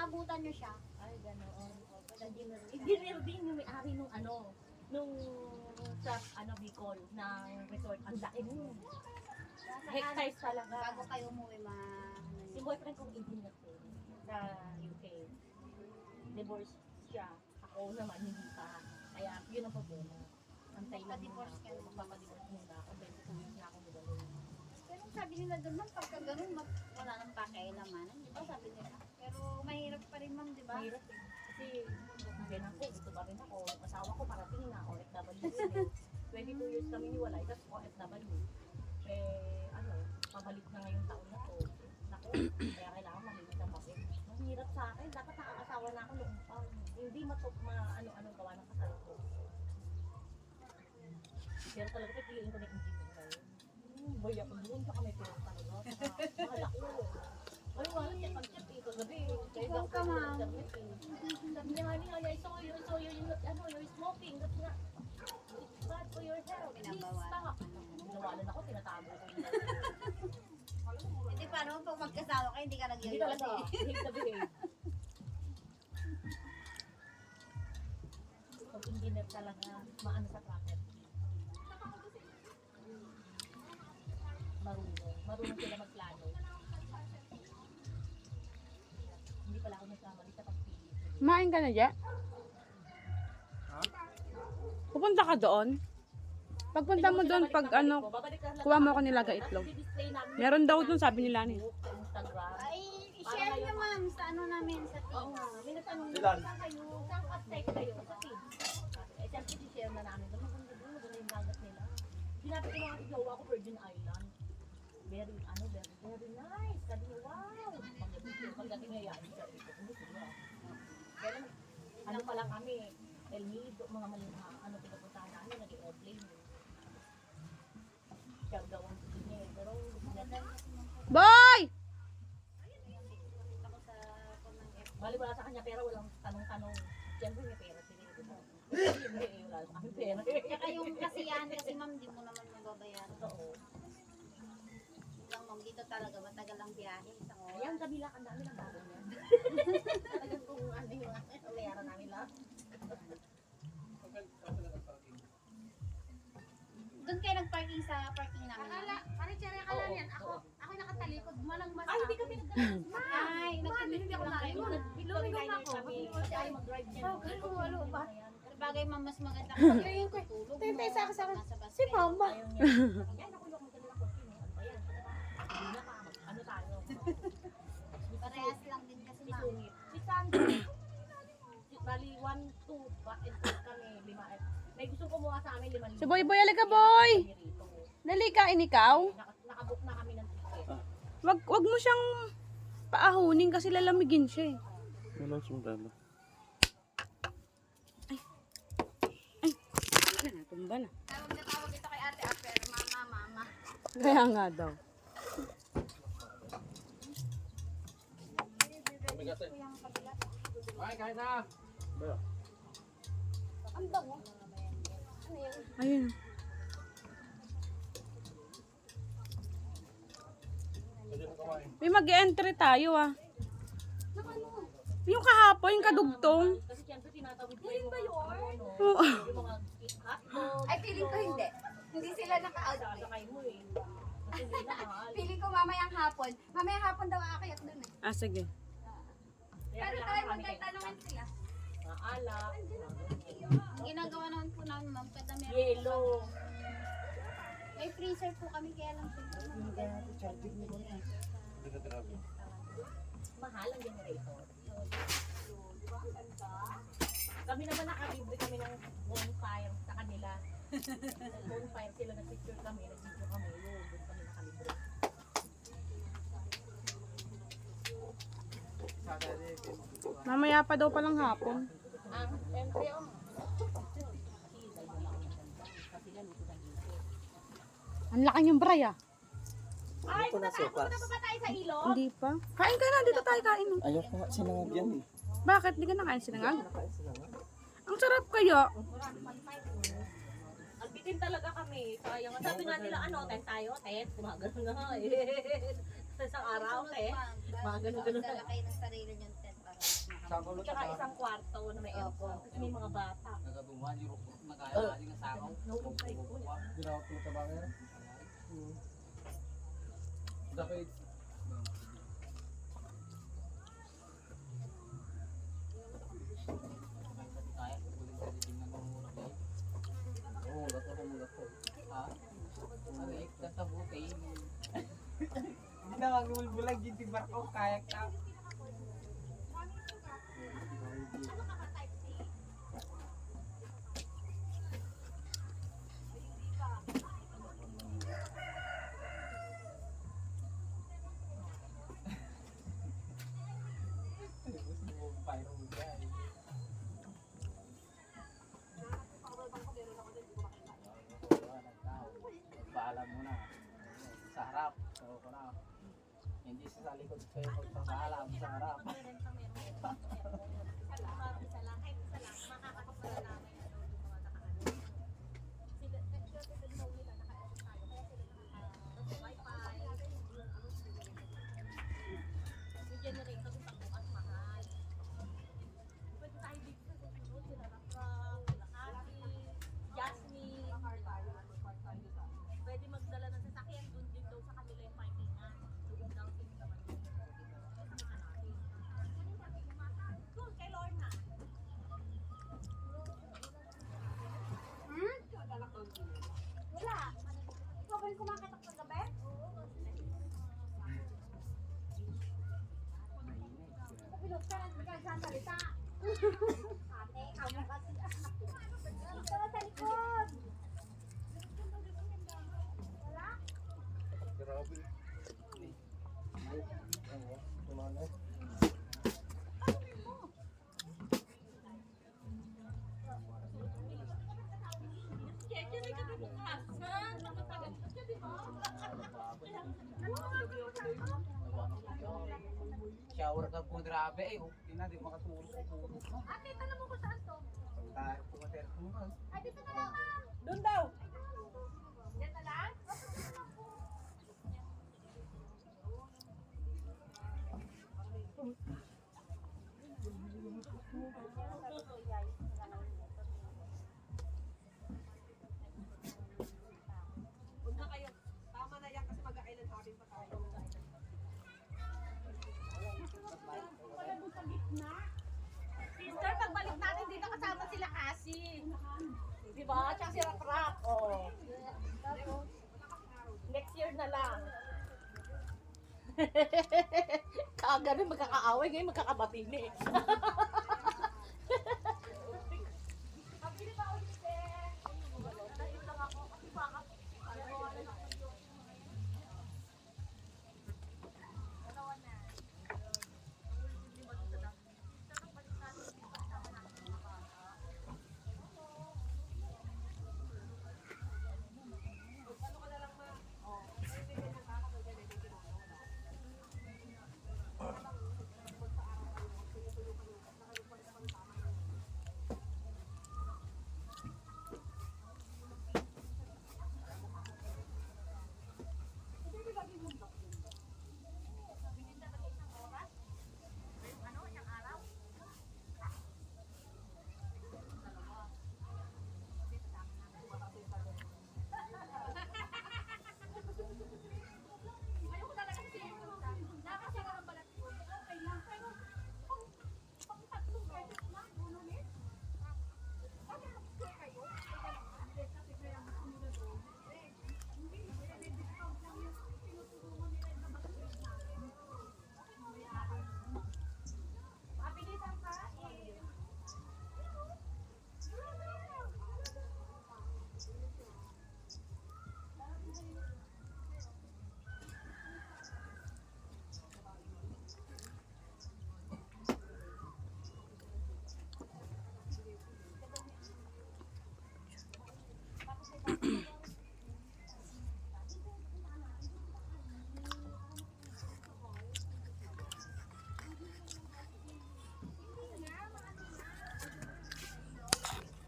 paabutan nyo siya. Ay, ganoon. Engineer din yung may-ari nung sa Bicol na resort. Ang laki nun. Hectares talaga. Bago kayo umuwi, Si boyfriend kong engineer ko sa UK. Divorce siya. Ako naman, hindi pa. Kaya yun ang problema. Antay lang Magpa-divorce ka na. Magpapadivorce muna ako. 22 years na ako nagano. Pero sabi nila doon, ma'am, pagka ganun, wala nang pakialamanan. Di ba sabi nila? Pero mahirap pa rin, ma'am, di ba? Mahirap eh. Kasi ganun ko, gusto pa rin ako. Asawa ko parating na, OFW. 22 years kami niwalay, tapos OFW. Pabalik na ngayong taon na to. Naku, kaya kailangan malinis ang papel. Mahirap sa akin, dapat nakakasawa na ako noong pa. Hindi ano-ano gawa ng kasal ko. Pero talaga pipiliin ko na engineer ngayon. Boy ako doon, saka may pinag talaga. Mahal ako. Ay, wala siya pag-chat eh. Kagabi, Ikaw ka, ma'am. Sabi niya, honey, I saw you, you're smoking. That's not, it's bad for your health. Please stop. Nawalan ako, tinatago ko. Hindi paano pag magkasawa ka, hindi ka Hindi nagyayos talaga, eh. behave na behave. Pag engineer talaga, maano sa traffic. Marunong sila magplano. Hindi pala ako nagkamali sa pagpili. Kumain ka na, Je? Pupunta ka doon? Pagpunta mo doon, pag kuha mo ako nilaga itlog. Meron daw doon, sabi nila ni. Instagram. Ay, i-share nyo, ma'am, sa ano namin, sa Oo team. nga, may natanong nila, saan kayo? Saan ka-upside kayo? Sa feed. Eh, siyempre, i-share na namin. Maganda yung dagat nila. Sinabi ko mga jowa ko, Virgin Island. Very nice. Sabi niya, wow. Pagdating niya yan, pero ano pa lang kami, El Nido, mga malimha, pinupuntahan namin, nag-airplane. Siya daw ang engineer, pero Boy! bali wala sa kanya pera, walang tanong-tanong. Siyempre may pera sila. Hindi, wala sa kami pera. Tsaka yung kasiyahan kasi, ma'am, di mo naman mababayaran. Oo. Lang, ma'am, dito talaga, matagal ang biyahe. Isang oras. Ayan, kabila, ang dami ng bago niya. Talagang kung ano yung bayaran namin lang. Doon kayo nag-parking sa parking namin. Akala niyan, ako nakatalikod, malang basta. ay, hindi kami nagdala. Ay, hindi ako nagtitig lang kayo. Bilungin ako. Ay, mag-drive niya. Walo ba? Sabagay, ma'am, mas maganda kung Ayun ko. tulog mo. Tentay sa akin. Nasa bus Si kayo. mama. Ayaw niya. Yan, ako yung magdala ng kotse. Ano ba yan? Hindi na pa. Ano tayo? Parehas lang din kasi, ma'am. Isungit. Si Sandra. Bali, 1, 2, back and forth kami. 5. May gustong kumuha sa amin 5,000. Si Boy, halika, Boy! Dali kain ikaw. Nakabook na kami ng ticket. Wag mo siyang paahunin kasi lalamigin siya eh. Wala siyang dala. Tumba na. Tawag na tawag ito kay Ate Aper, mama. Kaya nga daw. Ay, kahit na! Ang bango. Ayun. May mag-entry tayo ah. Yung kahapon, yung kadugtong. Kasi siyempre tinatawid ko yung mga ano, Oo. yung mga hotdog. Ay, feeling ko hindi. Hindi sila naka-outfit. Sakay mo eh. Kasi hindi na mahal. Feeling ko mamayang hapon. Mamayang hapon daw aakyat dun eh. Ah, sige. Kaya Pero kailangan tayo kami magtatanungan sila. mga alak, Ang ginagawa naman po namin, ma'am, kada meron yellow. may freezer po kami, kaya lang siyempre. Mahal ang generator. Kami naman nakalibre kami ng bonfire sa kanila. Bonfire sila, nag-picture kami, nag-video kami. Yun, doon kami nakalibre. Mamaya pa daw palang hapon. Ang entry ang Ang laki niyong bray ah. ay, punta pa tayo sa ilog? Hindi pa. Kain ka na, dito tayo kain. Ayaw ko nga sinangag yan eh. Bakit? Hindi ka nakain sinangag? Ang sarap kaya. Nagbitin talaga kami. Sayang. Sabi nga nila, ano, tent tayo? Tent? Gumagano na eh. Sa isang araw, eh. Mga ganun-ganun. Dala kayo ng sarili niyong tent para. Tsaka isang kwarto na may aircon. Kasi may mga bata. Nagabungan, yung rukot, nagkaya ng sakaw. Nauumpay ko. Ginawag ko ba ngayon? Dapat Kaya, kukulit sa diting ng mumurag ay. Oo, lato ko mula ko. Ha? Ano eh, katabuti. Hindi na magbulag dito barko, kayak ka. Paalam mo na. Sa harap. So, ko na. Hindi sa likod kayo magpapaalam sa harap. Pwede magdala ng sasakyan dun din daw sa kanila yung parkingan. Doon daw sila naman. Doon kay Lorna. Wala. Ikaw ba yung kumakatok ng gabi? Pilot ka lang, bigla sa salita. Ate, ikaw mo kasi. Ito sa likod. Wala? Grabe. Oo, tumanay. Kaya ka bukasan. Nakatagal ka siya, di ba? Shower ka po, grabe eh. Hindi na, di makatulog sa puno. Ate, tanong mo kung saan to? Tayo po mater po ka. Ay, dito na lang, ma'am. Doon daw. Yan na lang? Huwag na kayo. Tama na yan kasi mag-a-island hopping pa tayo. Sister, pagbalik natin dito kasama sila kasi. Di ba? Tsaka si Rap-Rap. Oh. Next year na lang. Kagano'n magkakaaway ngayon magkakabatili.